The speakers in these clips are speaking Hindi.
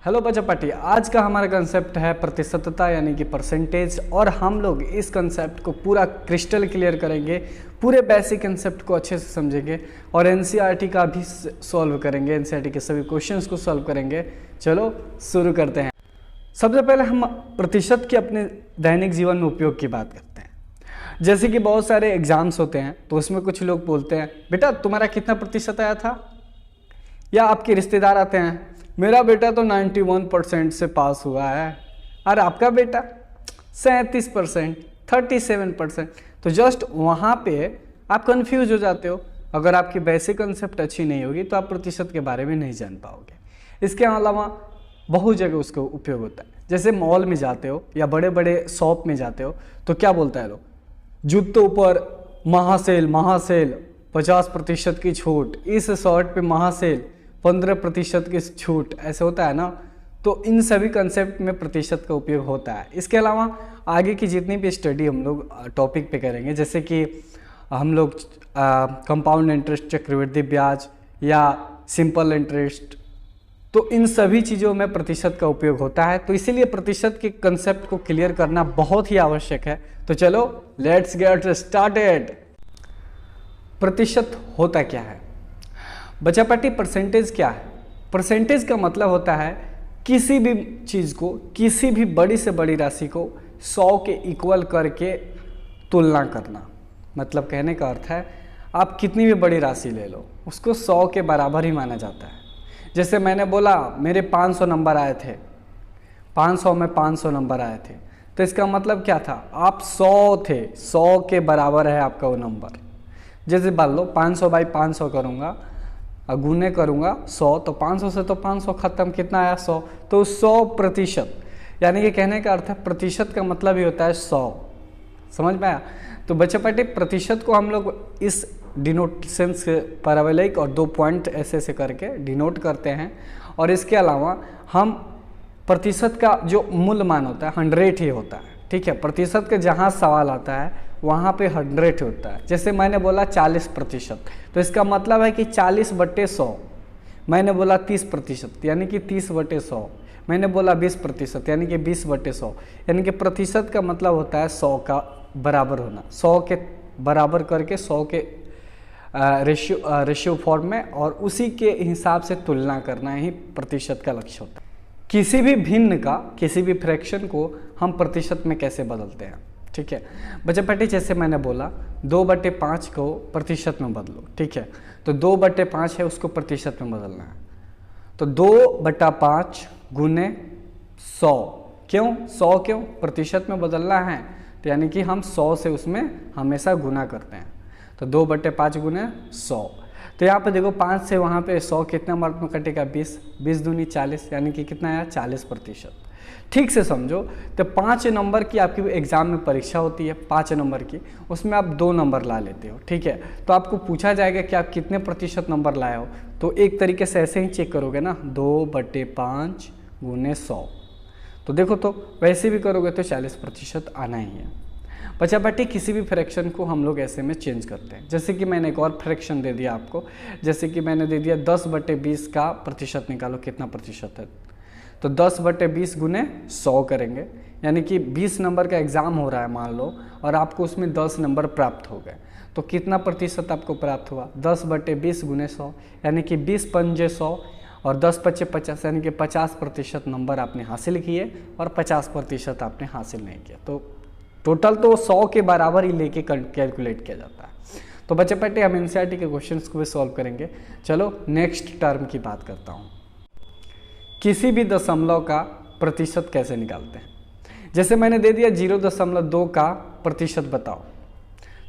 हेलो बच्चा पार्टी, आज का हमारा कंसेप्ट है प्रतिशतता यानी कि परसेंटेज। और हम लोग इस कंसेप्ट को पूरा क्रिस्टल क्लियर करेंगे, पूरे बेसिक कंसेप्ट को अच्छे से समझेंगे और एनसीईआरटी का भी सॉल्व करेंगे, एनसीईआरटी के सभी क्वेश्चंस को सॉल्व करेंगे। चलो शुरू करते हैं। सबसे पहले हम प्रतिशत के अपने दैनिक जीवन में उपयोग की बात करते हैं। जैसे कि बहुत सारे एग्जाम्स होते हैं तो उसमें कुछ लोग बोलते हैं बेटा तुम्हारा कितना प्रतिशत आया था, या आपके रिश्तेदार आते हैं मेरा बेटा तो 91% से पास हुआ है और आपका बेटा 37%, 37%। तो जस्ट वहाँ पे आप कंफ्यूज हो जाते हो। अगर आपकी बेसिक कंसेप्ट अच्छी नहीं होगी तो आप प्रतिशत के बारे में नहीं जान पाओगे। इसके अलावा बहुत जगह उसका उपयोग होता है। जैसे मॉल में जाते हो या बड़े बड़े शॉप में जाते हो तो क्या बोलता है लोग, जूतों पर महासेल महासेल 50% की छूट, इस शर्ट पे महासेल 15% की छूट, ऐसे होता है ना। तो इन सभी कंसेप्ट में प्रतिशत का उपयोग होता है। इसके अलावा आगे की जितनी भी स्टडी हम लोग टॉपिक पे करेंगे, जैसे कि हम लोग कंपाउंड इंटरेस्ट, चक्रवृद्धि ब्याज या सिंपल इंटरेस्ट, तो इन सभी चीज़ों में प्रतिशत का उपयोग होता है। तो इसीलिए प्रतिशत के कंसेप्ट को क्लियर करना बहुत ही आवश्यक है। तो चलो लेट्स गेट स्टार्टेड। प्रतिशत होता क्या है बच्चा पार्टी? परसेंटेज क्या है? परसेंटेज का मतलब होता है किसी भी चीज़ को, किसी भी बड़ी से बड़ी राशि को 100 के इक्वल करके तुलना करना। मतलब कहने का अर्थ है आप कितनी भी बड़ी राशि ले लो उसको 100 के बराबर ही माना जाता है। जैसे मैंने बोला मेरे 500 नंबर आए थे, 500 में 500 नंबर आए थे, तो इसका मतलब क्या था, आप 100 थे, 100 के बराबर है आपका वो नंबर। जैसे मान लो 500 बाई 500 करूँगा, गुने करूँगा 100, तो 500 से तो 500 खत्म, कितना आया 100। तो 100%, यानी कि कहने का अर्थ है प्रतिशत का मतलब ही होता है 100। समझ में आया? तो बच्चे पार्टी प्रतिशत को हम लोग इस डिनोटेशन से पैराबोलिक और 2 पॉइंट ऐसे ऐसे करके डिनोट करते हैं। और इसके अलावा हम प्रतिशत का जो मूल मान होता है 100 ही होता है। ठीक है, प्रतिशत के जहाँ सवाल आता है वहाँ पे 100 होता है। जैसे मैंने बोला 40%, तो इसका मतलब है कि 40/100। मैंने बोला 30%, यानी कि 30/100। मैंने बोला 20%, यानी कि 20/100। यानी कि प्रतिशत का मतलब होता है 100 का बराबर होना, 100 के बराबर करके 100 के रेशियो फॉर्म में, और उसी के हिसाब से तुलना करना ही प्रतिशत का लक्ष्य होता है। किसी भी भिन्न का, किसी भी फ्रैक्शन को हम प्रतिशत में कैसे बदलते हैं? ठीक है बच्चा पार्टी, जैसे मैंने बोला 2/5 को प्रतिशत में बदलो। ठीक है, तो 2/5 है उसको प्रतिशत में बदलना है। तो 2/5 गुने 100, क्यों 100 क्यों प्रतिशत में बदलना है? तो यानी कि हम 100 से उसमें हमेशा गुना करते हैं। तो 2/5 गुने 100। तो यहाँ पे देखो 5 से वहाँ पे 100 कितना मार्क में कटेगा, 20, 20 दूनी 40, यानी कि कितना आया 40%। ठीक से समझो, तो 5 नंबर की आपकी एग्जाम में परीक्षा होती है, 5 नंबर की, उसमें आप 2 नंबर ला लेते हो। ठीक है, तो आपको पूछा जाएगा कि आप कितने प्रतिशत नंबर लाए हो। तो एक तरीके से ऐसे ही चेक करोगे ना, 2/5 गुने 100। तो देखो, तो वैसे भी करोगे तो 40% आना ही है। बच्चा पार्टी, किसी भी फ्रैक्शन को हम लोग ऐसे में चेंज करते हैं। जैसे कि मैंने एक और फ्रैक्शन दे दिया आपको, जैसे कि मैंने दे दिया 10/20 का प्रतिशत निकालो कितना प्रतिशत है। तो 10/20 गुने 100 करेंगे, यानी कि 20 नंबर का एग्ज़ाम हो रहा है मान लो, और आपको उसमें 10 नंबर प्राप्त हो गए, तो कितना प्रतिशत आपको प्राप्त हुआ, 10/20 गुने 100, यानी कि 20×5 100 और 10×5 50, यानी कि 50% नंबर आपने हासिल किए और 50% आपने हासिल नहीं किया। तो टोटल तो 100 के बराबर ही लेके कैलकुलेट किया जाता है। तो बच्चे पार्टी, हम एनसीईआरटी के क्वेश्चंस को भी सॉल्व करेंगे। चलो नेक्स्ट टर्म की बात करता हूँ। किसी भी दशमलव का प्रतिशत कैसे निकालते हैं? जैसे मैंने दे दिया 0.2 का प्रतिशत बताओ,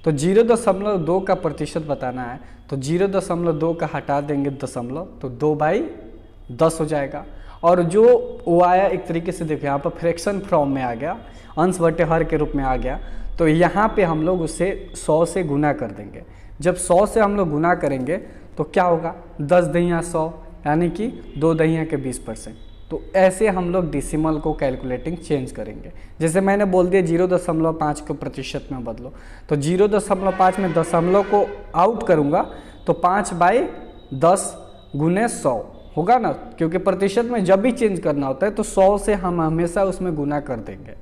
तो 0.2 का प्रतिशत बताना है, तो 0.2 का हटा देंगे दशमलव, तो 2/10 हो जाएगा। और जो वो आया एक तरीके से देखो, यहाँ पर फ्रैक्शन फॉर्म में आ गया, अंश बटे हर के रूप में आ गया, तो यहाँ पे हम लोग उसे 100 से गुना कर देंगे। जब 100 से हम लोग गुना करेंगे तो क्या होगा, 10 दहिया 100, यानी कि 2 दहिया के 20%। तो ऐसे हम लोग डेसिमल को कैलकुलेटिंग चेंज करेंगे। जैसे मैंने बोल दिया 0.5 को प्रतिशत में बदलो, तो 0.5 में दशमलव को आउट करूँगा, तो 5/10 गुने 100, होगा ना, क्योंकि प्रतिशत में जब भी चेंज करना होता है तो 100 से हम हमेशा उसमें गुना कर देंगे।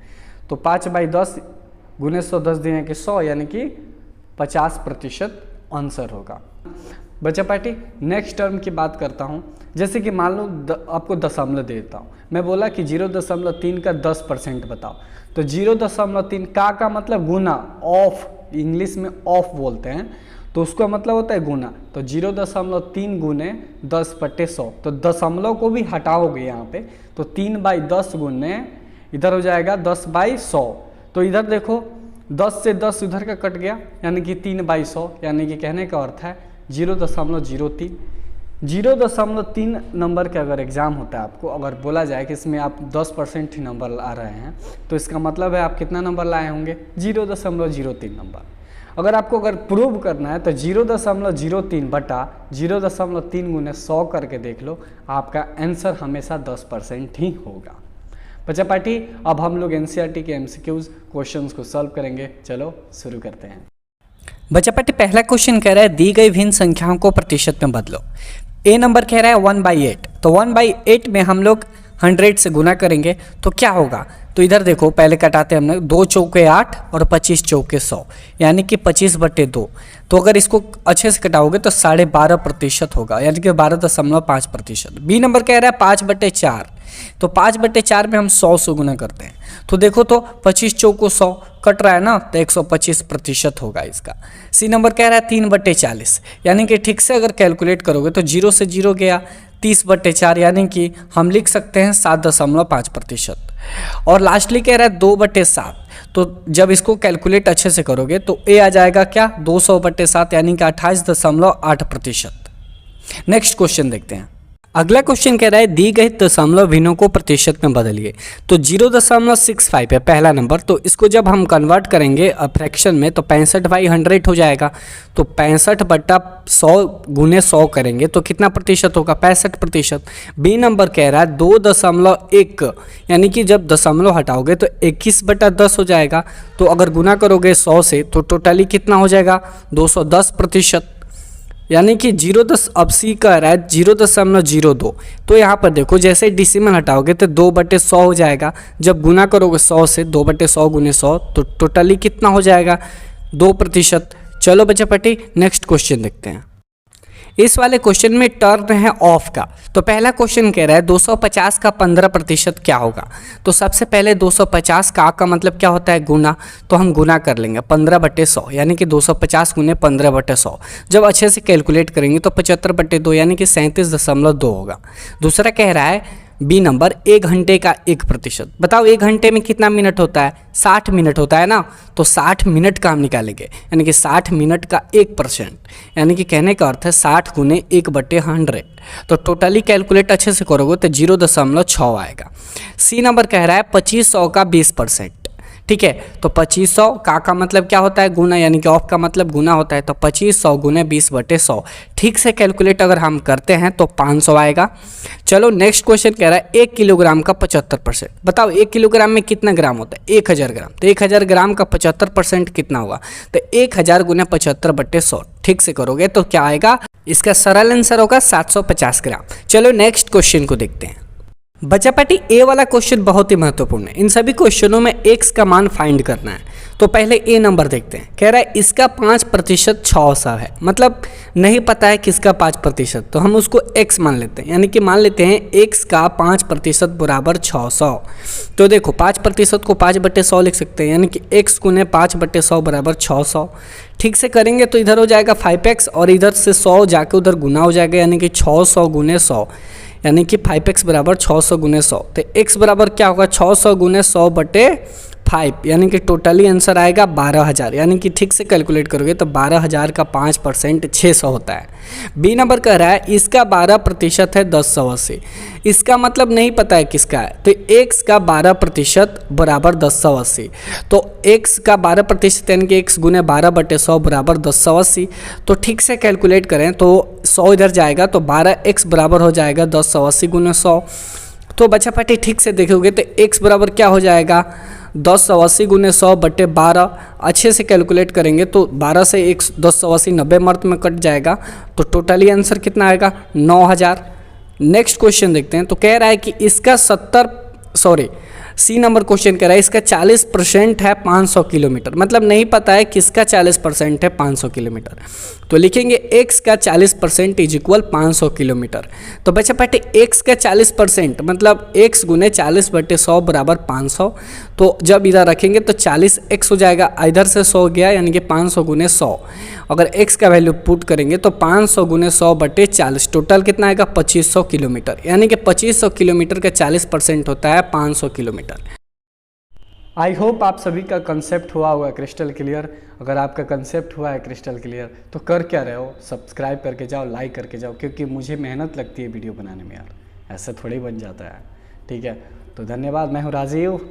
तो 5/10 गुने 100 10 दिए कि 100, यानी कि 50% आंसर होगा। बच्चा पार्टी नेक्स्ट टर्म की बात करता हूँ। जैसे कि मान लो आपको दशमलव दे देता हूँ, मैं बोला कि 0.3 का 10% बताओ, तो 0.3 का मतलब गुना, ऑफ, इंग्लिश में ऑफ बोलते हैं, तो उसका मतलब होता है गुना। तो 0.3 गुने 10/100, तो दशमलव को भी हटाओगे यहाँ पे, तो 3/10 गुने इधर हो जाएगा 10/100। तो इधर देखो 10 से 10 इधर का कट गया, यानी कि 3/100, यानी कि कहने का अर्थ है 0.03। 0.3 नंबर का अगर एग्ज़ाम होता है आपको, अगर बोला जाए कि इसमें आप 10% ही नंबर ला रहे हैं, तो इसका मतलब है आप कितना नंबर लाए होंगे, 0.03 नंबर। अगर प्रूव करना है तो 0.03 बटा 0.3 गुने 100 करके देख लो, आपका आंसर हमेशा 10% ही होगा। बच्चा पार्टी अब हम लोग एनसीईआरटी के एमसीक्यूज क्वेश्चंस को सॉल्व करेंगे। चलो शुरू करते हैं। बच्चा पार्टी पहला क्वेश्चन कह रहा है दी गई भिन्न संख्याओं को प्रतिशत में बदलो। ए नंबर कह रहा है 1/8, तो 1/8 में हम लोग 100 से गुना करेंगे तो क्या होगा। तो इधर देखो पहले कटाते हैं हमने, 2 चौके 8 और 25 चौके 100, यानी कि 25/2। तो अगर इसको अच्छे से कटाओगे तो 12.5% होगा, यानी कि 12.5%। बी नंबर कह रहा है 5/4, तो 5/4 में हम 100 से गुना करते हैं, तो देखो तो 25 चौको 100 कट रहा है ना, तो 125% होगा इसका। सी नंबर कह रहा है 3/40, यानी कि ठीक से अगर कैलकुलेट करोगे तो 0 से 0 गया, 30/4, यानी कि हम लिख सकते हैं 7.5%। और लास्टली कह रहा है 2/7, तो जब इसको कैलकुलेट अच्छे से करोगे तो ए आ जाएगा क्या, 200/7, यानी कि 28.8%। नेक्स्ट क्वेश्चन देखते हैं। अगला क्वेश्चन कह रहा है दी गई दशमलव भिन्नों को प्रतिशत में बदलिए। तो 0.65 है पहला नंबर, तो इसको जब हम कन्वर्ट करेंगे फ्रैक्शन में तो 65/100 हो जाएगा। तो 65/100 गुने 100 करेंगे तो कितना प्रतिशत होगा, 65%। बी नंबर कह रहा है 2.1, यानी कि जब दशमलव हटाओगे तो 21/10 हो जाएगा। तो अगर गुना करोगे 100 से तो टोटली कितना हो जाएगा, 210%, यानी कि 0.10। अब सी कह रहा है 0.02, तो यहाँ पर देखो जैसे डिसिमल हटाओगे तो 2/100 हो जाएगा। जब गुना करोगे 100 से, 2/100 गुने 100, तो टोटली कितना हो जाएगा, 2%। चलो बच्चा पट्टी नेक्स्ट क्वेश्चन देखते हैं। इस वाले क्वेश्चन में टर्म है ऑफ का। तो पहला क्वेश्चन कह रहा है 250 का 15% क्या होगा। तो सबसे पहले 250 का मतलब क्या होता है, गुना, तो हम गुना कर लेंगे 15/100, यानी कि 250 गुने 15/100। जब अच्छे से कैलकुलेट करेंगे तो 75/2, यानी कि 37.2 होगा। दूसरा कह रहा है बी नंबर 1 घंटे का 1%। बताओ 1 घंटे में कितना मिनट होता है, 60 मिनट होता है ना, तो 60 मिनट का हम निकालेंगे, यानी कि 60 मिनट का 1%, यानी कि कहने का अर्थ है 60 गुने 1/100। तो टोटली कैलकुलेट अच्छे से करोगे तो 0.6 आएगा। सी नंबर कह रहा है 2500 का 20%। ठीक है, तो 2500 का मतलब क्या होता है, गुना, यानी कि ऑफ का मतलब गुना होता है। तो 2500 गुने 20/100 ठीक से कैलकुलेट अगर हम करते हैं तो 500 आएगा। चलो नेक्स्ट क्वेश्चन कह रहा है 1 किलोग्राम का 75%। बताओ 1 किलोग्राम में कितना ग्राम होता है, 1000 ग्राम। तो 1000 ग्राम का 75% कितना होगा, तो 1000 गुने 75/100 ठीक से करोगे तो क्या आएगा, इसका सरल आंसर होगा 750 ग्राम। चलो नेक्स्ट क्वेश्चन को देखते हैं। बच्चा पार्टी ए वाला क्वेश्चन बहुत ही महत्वपूर्ण है। इन सभी क्वेश्चनों में x का मान फाइंड करना है। तो पहले ए नंबर देखते हैं। कह रहा है इसका 5% 600 है, मतलब नहीं पता है किसका 5%, तो हम उसको x मान लेते हैं, यानी कि मान लेते हैं x का 5% बराबर 600। तो देखो 5% को 5/100 लिख सकते हैं, यानी कि x गुने 5/100 बराबर 600। ठीक से करेंगे तो इधर हो जाएगा 5x और इधर से 100 जाके उधर गुना हो जाएगा, यानी कि 600 गुने 100, यानी कि 5x बराबर 600 गुने 100। तो x बराबर क्या होगा, 600 गुने 100/5, यानी कि टोटली आंसर आएगा 12000, यानी कि ठीक से कैलकुलेट करोगे तो 12000 का 5% 600 होता है। बी नंबर कह रहा है इसका 12% है 1080। इसका मतलब नहीं पता है किसका है, तो x का 12% बराबर 1080। तो x का 12% यानी कि x गुने 12/100 बराबर 1080। तो ठीक से कैलकुलेट करें तो 100 इधर जाएगा तो 12x बराबर हो जाएगा 1080 गुने 100। तो बच्चा पार्टी ठीक से देखोगे तो x बराबर क्या हो जाएगा, 1080 गुने 100/12। अच्छे से कैलकुलेट करेंगे तो 12 से 1080 90 मर्द में कट जाएगा, तो टोटली आंसर कितना आएगा, 9000। नेक्स्ट क्वेश्चन देखते हैं। तो कह रहा है कि इसका सी नंबर क्वेश्चन कह रहा है इसका 40% है 500 किलोमीटर, मतलब नहीं पता है किसका 40% है 500 किलोमीटर। तो लिखेंगे x का 40% इज इक्वल 500 किलोमीटर। तो बच्चा पार्टी x का 40% मतलब x गुने 40/100 बराबर 500। तो जब इधर रखेंगे तो 40x हो जाएगा, इधर से 100 गया यानी कि 500 गुने 100। अगर x का वैल्यू पुट करेंगे तो 500 गुने 100/40, टोटल कितना आएगा 2500 किलोमीटर, यानी कि 2500 किलोमीटर का 40% होता है 500 किलोमीटर। आई होप आप सभी का कंसेप्ट हुआ है क्रिस्टल क्लियर। अगर आपका कंसेप्ट हुआ है क्रिस्टल क्लियर तो कर क्या रहे हो, सब्सक्राइब करके जाओ, लाइक करके जाओ, क्योंकि मुझे मेहनत लगती है वीडियो बनाने में यार, ऐसे थोड़ी बन जाता है। ठीक है, तो धन्यवाद। मैं हूँ राजीव।